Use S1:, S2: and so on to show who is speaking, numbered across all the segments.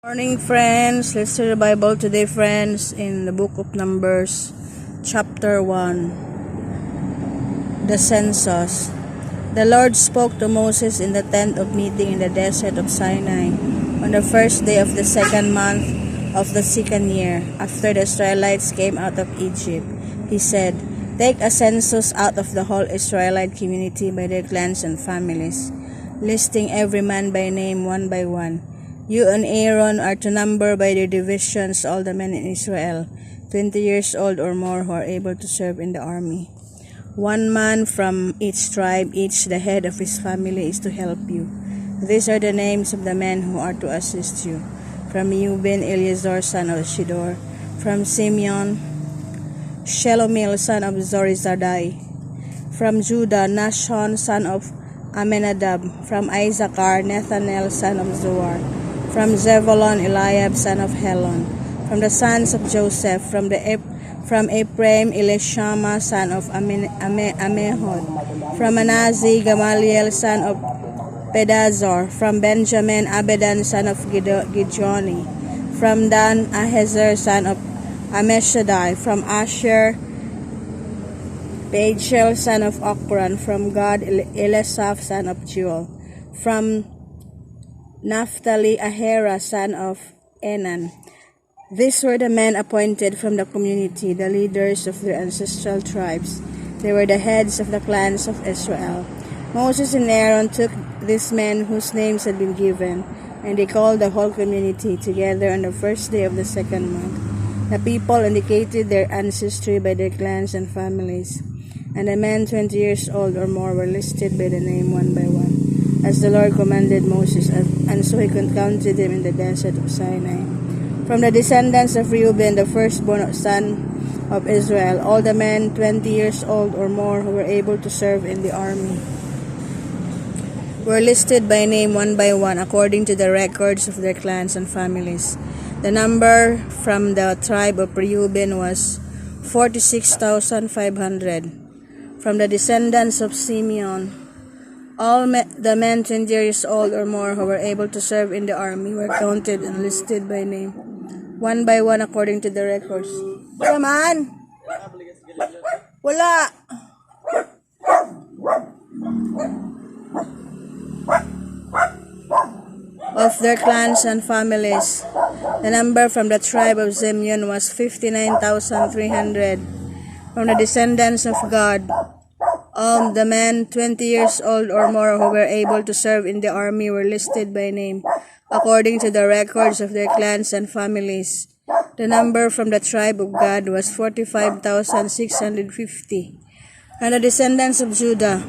S1: Morning, friends. Let's read the Bible today, friends, in the book of Numbers, chapter 1. The census. The Lord spoke to Moses in the tent of meeting in the desert of Sinai on the first day of the second month of the second year, after the Israelites came out of Egypt. He said, "Take a census out of the whole Israelite community by their clans and families, listing every man by name one by one. You and Aaron are to number by their divisions all the men in Israel, 20 years old or more, who are able to serve in the army. One man from each tribe, each the head of his family, is to help you. These are the names of the men who are to assist you. From Reuben, Eleazar son of Shedor. From Simeon, Shelomil son of Zorizadai. From Judah, Nashon son of Amenadab. From Issachar, Nathanael son of Zoar. From Zebulun, Eliab son of Helon. From the sons of Joseph, from Ephraim, Elishama son of Ammihud. From Manasseh, Gamaliel son of Pedazur. From Benjamin, Abedan son of Gidjoni. From Dan, Ahiezer son of Ammishaddai. From Asher, Pagiel son of Okran. From Gad, Eliasaph son of Jewel. From Naphtali, Ahira son of Enan. These were the men appointed from the community, the leaders of their ancestral tribes. They were the heads of the clans of Israel. Moses and Aaron took these men whose names had been given, and they called the whole community together on the first day of the second month. The people indicated their ancestry by their clans and families, and the men 20 years old or more were listed by the name one by one, as the Lord commanded Moses, and so he counted them in the desert of Sinai. From the descendants of Reuben, the firstborn son of Israel, all the men 20 years old or more who were able to serve in the army were listed by name one by one according to the records of their clans and families. The number from the tribe of Reuben was 46,500. From the descendants of Simeon, all the men 20 years old or more who were able to serve in the army were counted and listed by name, one by one according to the records. Yaman! Wala! Of their clans and families. The number from the tribe of Simeon was 59,300. From the descendants of Gad, all the men 20 years old or more who were able to serve in the army were listed by name, according to the records of their clans and families. The number from the tribe of Gad was 45,650. And the descendants of Judah,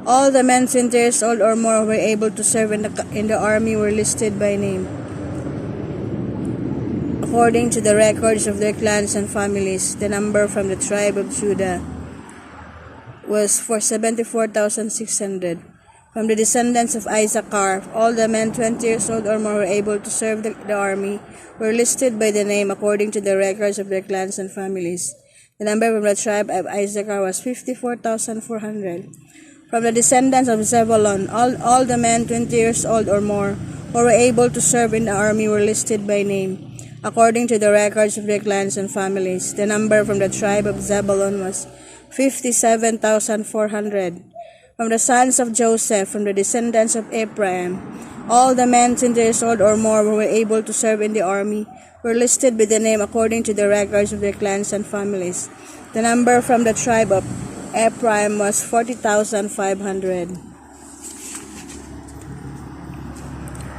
S1: all the men 20 years old or more who were able to serve in the army were listed by name, according to the records of their clans and families. The number from the tribe of Judah was for 74,600. From the descendants of Issachar, all the men 20 years old or more who were able to serve the army were listed by the name according to the records of their clans and families. The number from the tribe of Issachar was 54,400. From the descendants of Zebulun, all the men 20 years old or more who were able to serve in the army were listed by name, according to the records of their clans and families. The number from the tribe of Zebulun was 57,400. From the sons of Joseph, from the descendants of Ephraim, all the men 20 years old or more who were able to serve in the army were listed by the name according to the records of their clans and families. The number from the tribe of Ephraim was 40,500.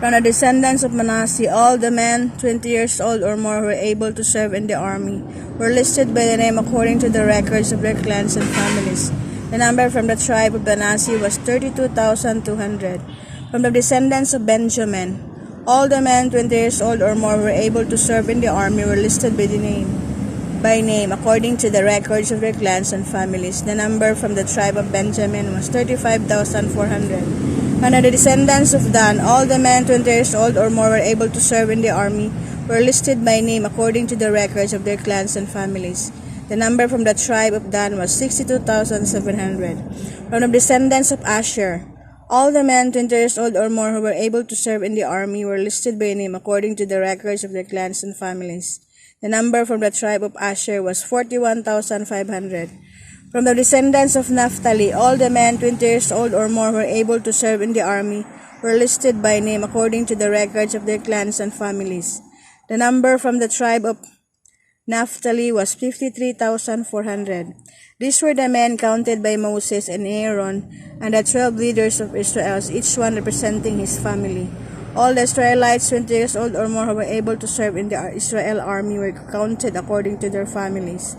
S1: From the descendants of Manasseh, all the men 20 years old or more who were able to serve in the army were listed by the name according to the records of their clans and families. The number from the tribe of Manasseh was 32,200. From the descendants of Benjamin, all the men 20 years old or more who were able to serve in the army were listed by name according to the records of their clans and families. The number from the tribe of Benjamin was 35,400. And the descendants of Dan, all the men 20 years old or more were able to serve in the army were listed by name according to the records of their clans and families. The number from the tribe of Dan was 62,700. From the descendants of Asher, All the men 20 years old or more who were able to serve in the army were listed by name according to the records of their clans and families. The number from the tribe of Asher was 41,500. From the descendants of Naphtali, all the men 20 years old or more who were able to serve in the army were listed by name according to the records of their clans and families. The number from the tribe of Naphtali was 53,400. These were the men counted by Moses and Aaron and the 12 leaders of Israel, each one representing his family. All the Israelites 20 years old or more who were able to serve in the Israel army were counted according to their families.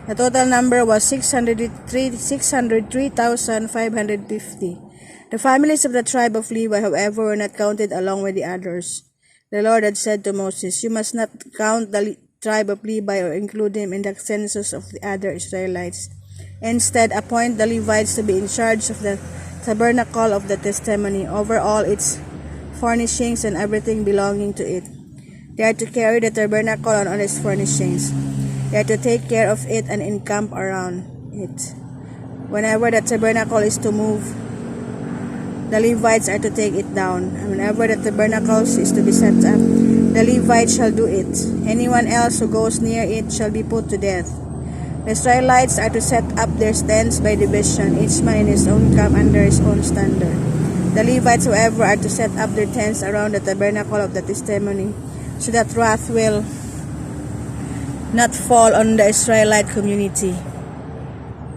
S1: The total number was 603,550. The families of the tribe of Levi, however, were not counted along with the others. The Lord had said to Moses, "You must not count the tribe of Levi or include him in the census of the other Israelites. Instead, appoint the Levites to be in charge of the tabernacle of the testimony, over all its furnishings and everything belonging to it. They are to carry the tabernacle and all its furnishings. They are to take care of it and encamp around it. Whenever the tabernacle is to move, the Levites are to take it down, and whenever the tabernacle is to be set up, the Levites shall do it. Anyone else who goes near it shall be put to death. The Israelites are to set up their tents by division, each man in his own camp under his own standard. The Levites, however, are to set up their tents around the tabernacle of the testimony, so that wrath will not fall on the Israelite community.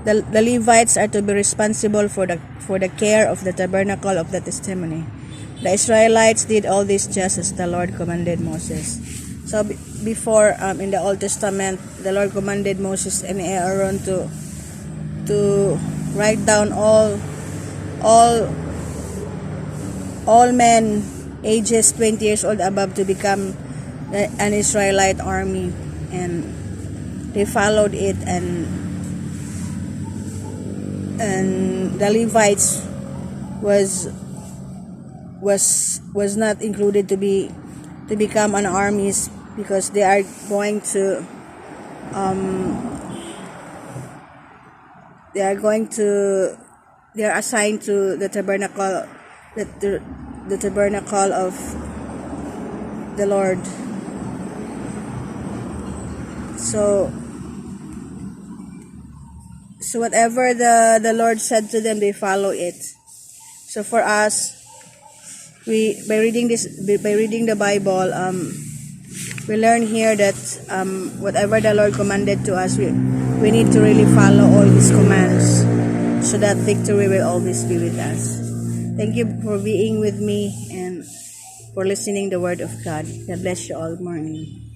S1: The Levites are to be responsible for the care of the tabernacle of the testimony. The Israelites did all this just as the Lord commanded Moses." So before in the Old Testament, the Lord commanded Moses and Aaron to write down all men ages 20 years old above to become an Israelite army, and they followed it, and the Levites was not included to become an armies, because they are assigned to the tabernacle, the tabernacle of the Lord. So whatever the Lord said to them, they follow it. So for us, by reading the Bible, we learn here that whatever the Lord commanded to us, we need to really follow all His commands, so that victory will always be with us. Thank you for being with me and for listening the Word of God. God bless you all. Morning.